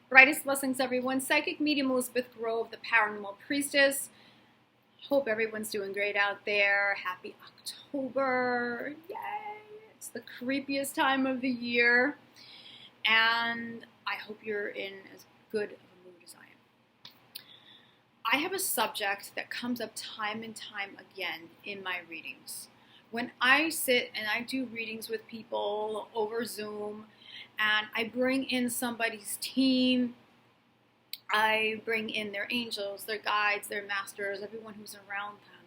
Brightest blessings, everyone. Psychic medium Elizabeth Grove, the Paranormal Priestess. Hope everyone's doing great out there. Happy October. Yay! It's the creepiest time of the year. And I hope you're in as good of a mood as I am. I have a subject that comes up time and time again in my readings. When I sit and I do readings with people over Zoom, and I bring in somebody's team, I bring in their angels, their guides, their masters, everyone who's around them.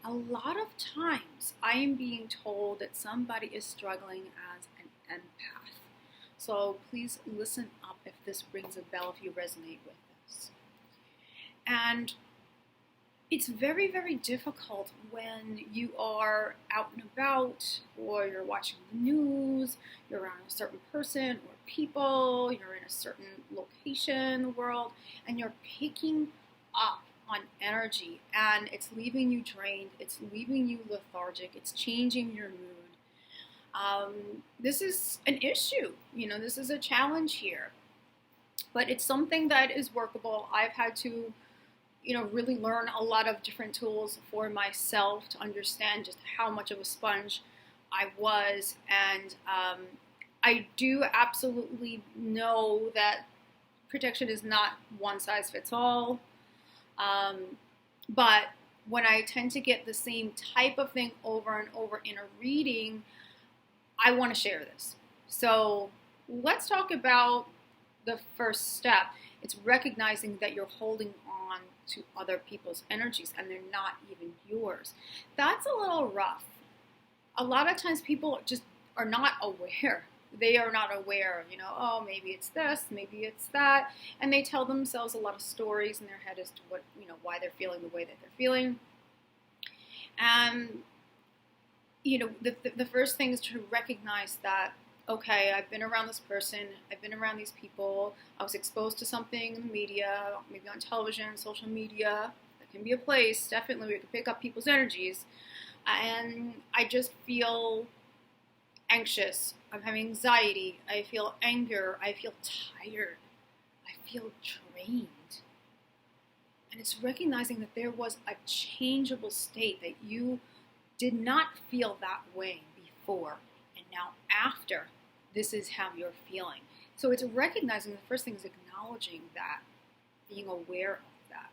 A lot of times I am being told that somebody is struggling as an empath. So please listen up if this rings a bell, if you resonate with this. And it's very, very difficult when you are out and about, or you're watching the news, you're around a certain person or people, you're in a certain location in the world, and you're picking up on energy, and it's leaving you drained, it's leaving you lethargic, it's changing your mood. This is an issue, this is a challenge here, but it's something that is workable. I've had to really learn a lot of different tools for myself to understand just how much of a sponge I was. And I do absolutely know that protection is not one size fits all. But when I tend to get the same type of thing over and over in a reading, I want to share this. So let's talk about the first step. It's recognizing that you're holding on to other people's energies and they're not even yours. That's a little rough. A lot of times people just are not aware. They are not aware, oh, maybe it's this, maybe it's that. And they tell themselves a lot of stories in their head as to what, why they're feeling the way that they're feeling. And, the first thing is to recognize that, okay, I've been around this person, I've been around these people, I was exposed to something in the media, maybe on television, social media. That can be a place, definitely, where you can pick up people's energies. And I just feel anxious, I'm having anxiety, I feel anger, I feel tired, I feel drained. And it's recognizing that there was a changeable state, that you did not feel that way before, and now after, this is how you're feeling. So it's recognizing, the first thing is acknowledging that, being aware of that.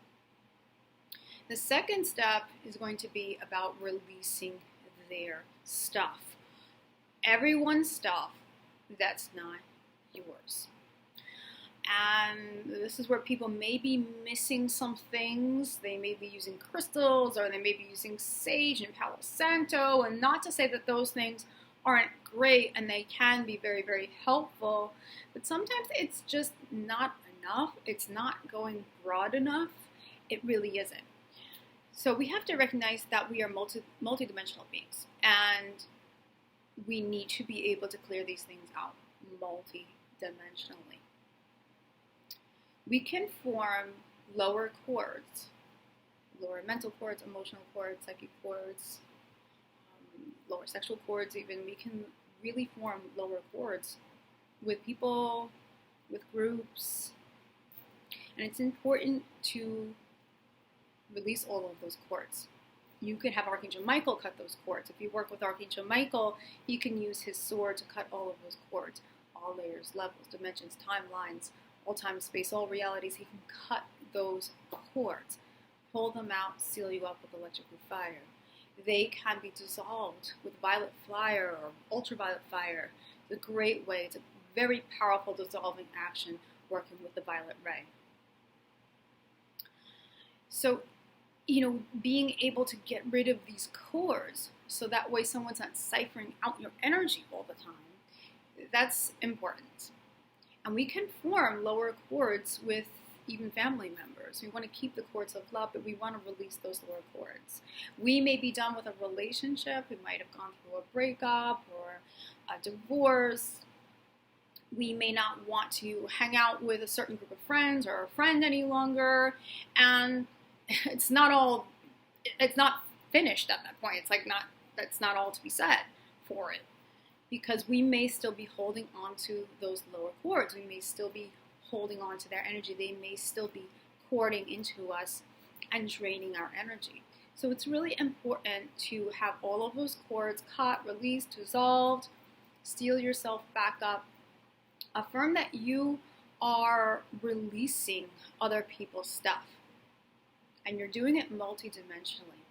The second step is going to be about releasing their stuff. Everyone's stuff that's not yours. And this is where people may be missing some things. They may be using crystals, or they may be using sage and Palo Santo, and not to say that those things aren't great, and they can be very, very helpful, but sometimes it's just not enough. It's not going broad enough. It really isn't. So we have to recognize that we are multidimensional beings, and we need to be able to clear these things out multidimensionally. We can form lower chords, lower mental chords, emotional chords, psychic chords, lower sexual chords even. We can really form lower chords with people, with groups. And it's important to release all of those chords. You could have Archangel Michael cut those cords. If you work with Archangel Michael, he can use his sword to cut all of those cords, all layers, levels, dimensions, timelines, all time, space, all realities. He can cut those cords, pull them out, seal you up with electrical fire. They can be dissolved with violet fire or ultraviolet fire. It's a great way. It's a very powerful dissolving action working with the violet ray. So, being able to get rid of these cords, so that way someone's not ciphering out your energy all the time, that's important. And we can form lower chords with even family members. We want to keep the cords of love, but we want to release those lower chords. We may be done with a relationship. We might have gone through a breakup or a divorce. We may not want to hang out with a certain group of friends or a friend any longer. And it's not finished at that point. It's like that's not all to be said for it. Because we may still be holding on to those lower chords. We may still be holding on to their energy. They may still be cording into us and draining our energy. So it's really important to have all of those cords cut, released, dissolved, steel yourself back up. Affirm that you are releasing other people's stuff, and you're doing it multidimensionally.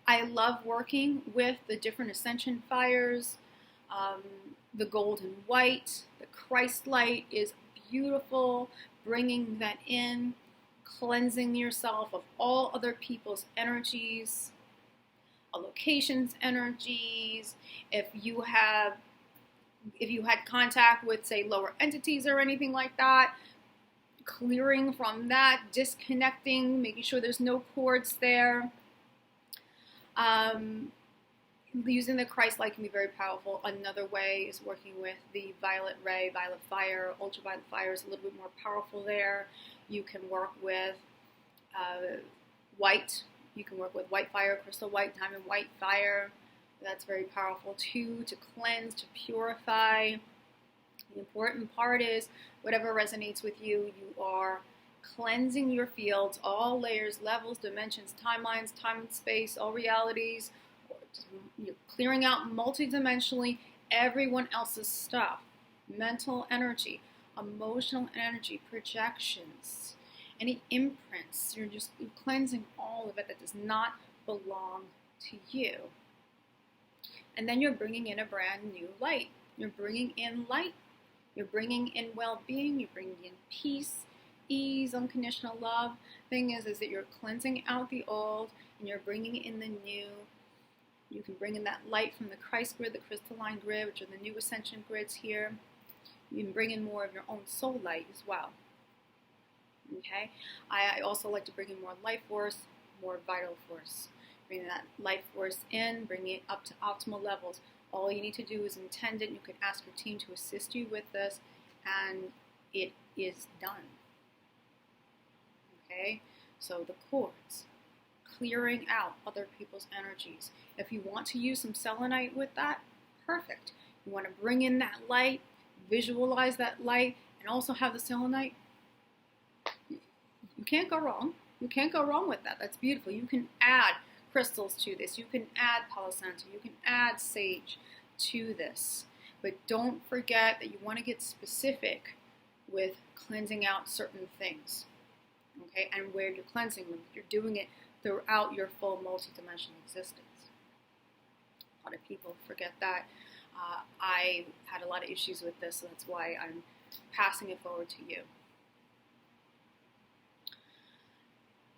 I love working with the different ascension fires. The golden white, the Christ light is beautiful, bringing that in, cleansing yourself of all other people's energies, a location's energies. If you had contact with, say, lower entities or anything like that, clearing from that, disconnecting, making sure there's no cords there. Using the Christ light can be very powerful. Another way is working with the violet ray, violet fire. Ultraviolet fire is a little bit more powerful there. You can work with white. You can work with white fire, crystal white, diamond white fire. That's very powerful too, to cleanse, to purify. The important part is whatever resonates with you, you are cleansing your fields, all layers, levels, dimensions, timelines, time and space, all realities. You're clearing out multidimensionally everyone else's stuff, mental energy, emotional energy, projections, any imprints. You're cleansing all of it that does not belong to you. And then you're bringing in a brand new light. You're bringing in light. You're bringing in well-being. You're bringing in peace, ease, unconditional love. Thing is that you're cleansing out the old and you're bringing in the new. You can bring in that light from the Christ grid, the crystalline grid, which are the new ascension grids here. You can bring in more of your own soul light as well. Okay? I also like to bring in more life force, more vital force. Bring that life force in, bring it up to optimal levels. All you need to do is intend it. You can ask your team to assist you with this, and it is done. Okay? So the cords, clearing out other people's energies. If you want to use some selenite with that, perfect. You want to bring in that light, visualize that light, and also have the selenite. You can't go wrong. You can't go wrong with that. That's beautiful. You can add crystals to this. You can add Palo Santo. You can add sage to this. But don't forget that you want to get specific with cleansing out certain things. Okay, and where you're cleansing them. You're doing it throughout your full multidimensional existence. A lot of people forget that. I had a lot of issues with this, so that's why I'm passing it forward to you.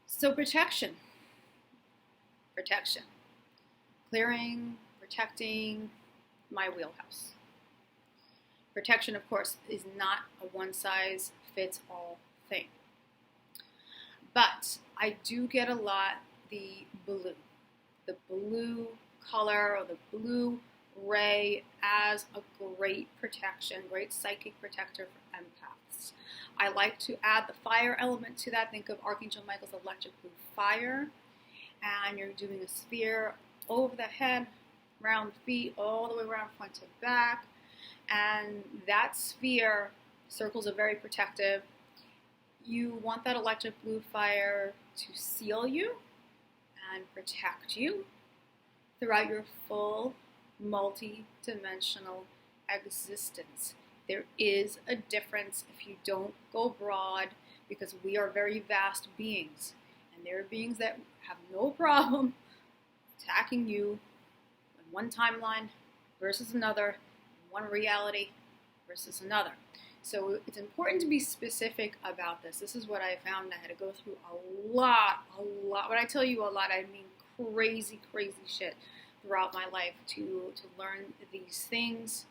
So protection. Clearing, protecting, my wheelhouse. Protection, of course, is not a one-size-fits-all thing. But I do get a lot the blue color or the blue ray as a great protection, great psychic protector for empaths. I like to add the fire element to that. Think of Archangel Michael's electric blue fire. And you're doing a sphere over the head, around the feet, all the way around front to back. And that sphere, circles are very protective. You want that electric blue fire to seal you and protect you throughout your full multi-dimensional existence. There is a difference if you don't go broad, because we are very vast beings. And there are beings that have no problem attacking you in one timeline versus another, one reality versus another. So it's important to be specific about this. This is what I found. I had to go through a lot. When I tell you a lot, I mean crazy shit throughout my life to learn these things.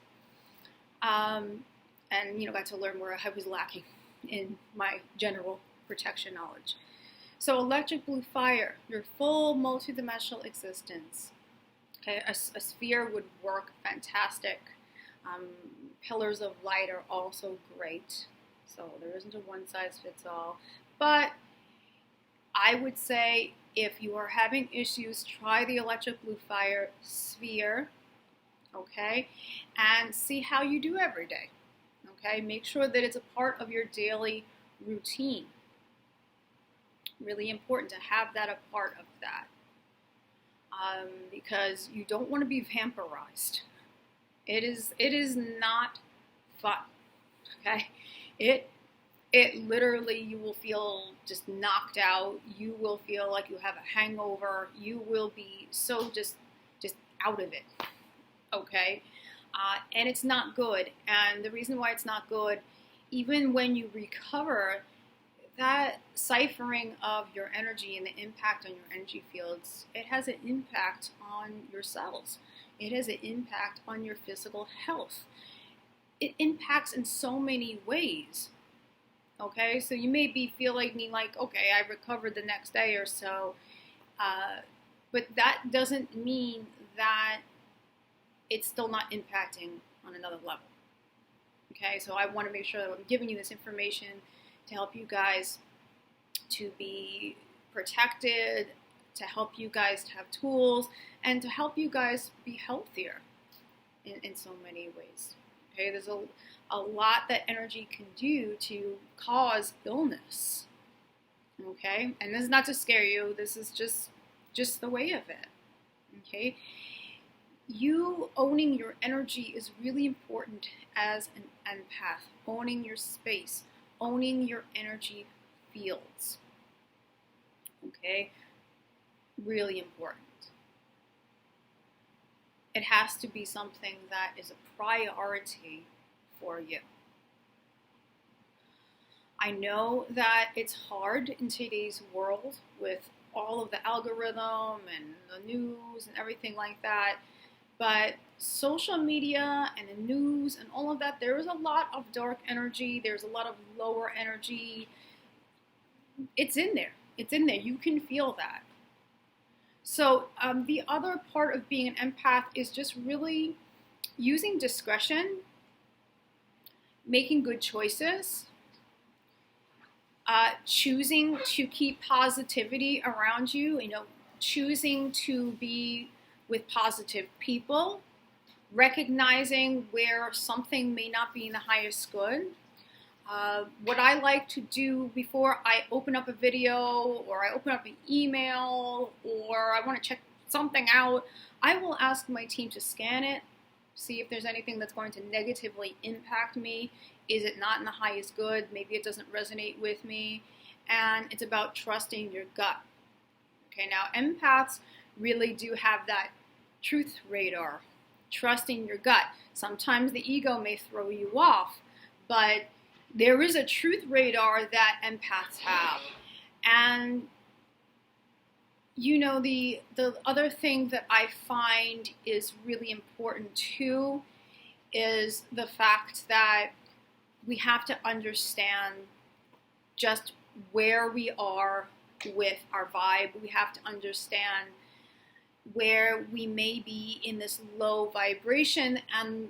And, got to learn where I was lacking in my general protection knowledge. So electric blue fire, your full multidimensional existence. Okay, a sphere would work fantastic. Pillars of light are also great. So there isn't a one-size-fits-all. But I would say if you are having issues, try the electric blue fire sphere, okay? And see how you do every day, Okay, make sure that it's a part of your daily routine. Really important to have that a part of that, because you don't want to be vampirized. It is not fun. Okay, it literally, you will feel just knocked out. You will feel like you have a hangover. You will be so just out of it. Okay, and it's not good. And the reason why it's not good, even when you recover, that ciphering of your energy and the impact on your energy fields, it has an impact on your cells. It has an impact on your physical health. It impacts in so many ways. Okay, so you may feel like me, like, okay, I recovered the next day or so, but that doesn't mean that it's still not impacting on another level. Okay, so I want to make sure that I'm giving you this information to help you guys to be protected, to help you guys to have tools, and to help you guys be healthier in so many ways. Okay, there's a lot that energy can do to cause illness. Okay, and this is not to scare you. This is just the way of it. Okay, you owning your energy is really important as an empath. Owning your space, owning your energy fields. Okay, really important. It has to be something that is a priority for you. I know that it's hard in today's world with all of the algorithm and the news and everything like that, but social media and the news and all of that, there is a lot of dark energy, there's a lot of lower energy. It's in there. It's in there. You can feel that. So the other part of being an empath is just really using discretion, making good choices, choosing to keep positivity around you, choosing to be with positive people, recognizing where something may not be in the highest good. What I like to do before I open up a video or I open up an email or I want to check something out, I will ask my team to scan it, see if there's anything that's going to negatively impact me. Is it not in the highest good? Maybe it doesn't resonate with me. And it's about trusting your gut. Okay, now empaths really do have that truth radar, trusting your gut. Sometimes the ego may throw you off, but there is a truth radar that empaths have. And the other thing that I find is really important too is the fact that we have to understand just where we are with our vibe. We have to understand where we may be in this low vibration, and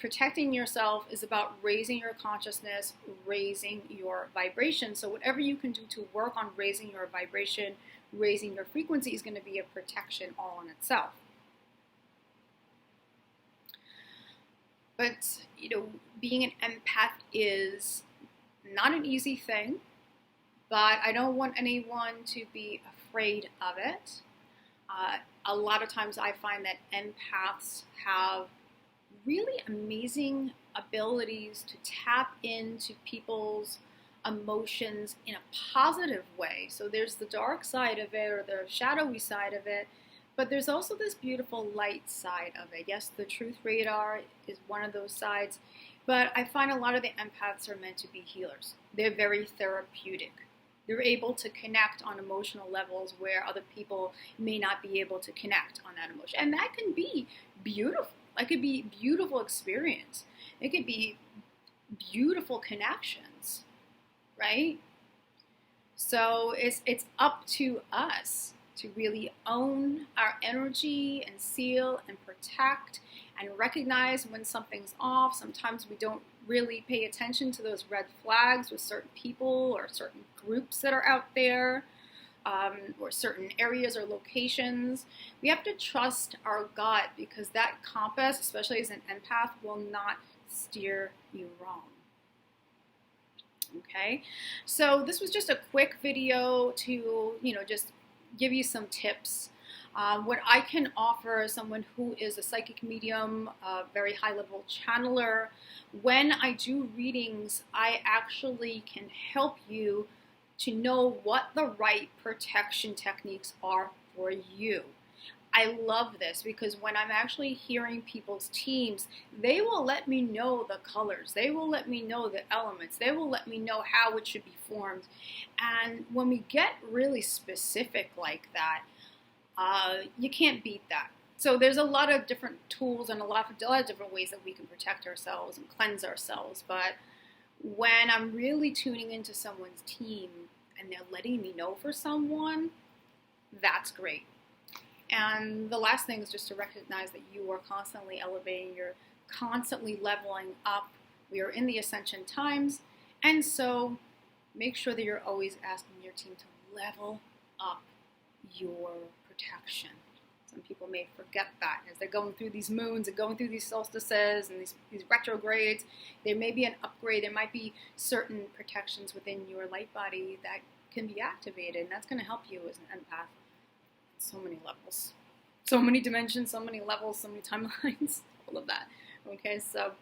protecting yourself is about raising your consciousness, raising your vibration. So whatever you can do to work on raising your vibration, raising your frequency is going to be a protection all in itself. But, being an empath is not an easy thing, but I don't want anyone to be afraid of it. A lot of times I find that empaths have really amazing abilities to tap into people's emotions in a positive way. So there's the dark side of it or the shadowy side of it, but there's also this beautiful light side of it. Yes, the truth radar is one of those sides, but I find a lot of the empaths are meant to be healers. They're very therapeutic. They're able to connect on emotional levels where other people may not be able to connect on that emotion. And that can be beautiful. That could be a beautiful experience. It could be beautiful connections, right? So it's up to us to really own our energy and seal and protect and recognize when something's off. Sometimes we don't really pay attention to those red flags with certain people or certain groups that are out there, or certain areas or locations. We have to trust our gut, because that compass, especially as an empath, will not steer you wrong. Okay, so this was just a quick video to, just give you some tips. What I can offer someone who is a psychic medium, a very high level channeler, when I do readings, I actually can help you to know what the right protection techniques are for you. I love this because when I'm actually hearing people's teams, they will let me know the colors. They will let me know the elements. They will let me know how it should be formed. And when we get really specific like that, you can't beat that. So there's a lot of different tools and a lot of different ways that we can protect ourselves and cleanse ourselves. But when I'm really tuning into someone's team and they're letting me know for someone, that's great. And the last thing is just to recognize that you are constantly elevating, you're constantly leveling up. We are in the ascension times, and so make sure that you're always asking your team to level up your protection. Some people may forget that as they're going through these moons and going through these solstices and these retrogrades. There may be an upgrade. There might be certain protections within your light body that can be activated, and that's going to help you as an empath. So many levels, so many dimensions, so many levels, so many timelines, all of that. Okay, so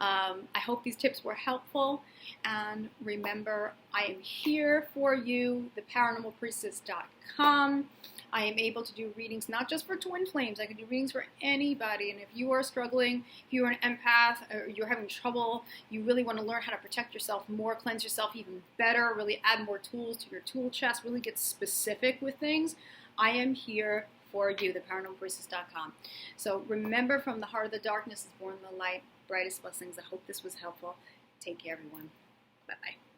I hope these tips were helpful, and remember, I am here for you, theparanormalpriestess.com. I am able to do readings not just for twin flames. I can do readings for anybody, and if you are struggling, if you are an empath, or you're having trouble, you really want to learn how to protect yourself more, cleanse yourself even better, really add more tools to your tool chest, really get specific with things, I am here for you, theparanormalpriestess.com. So remember, from the heart of the darkness is born the light, brightest blessings. I hope this was helpful. Take care, everyone. Bye-bye.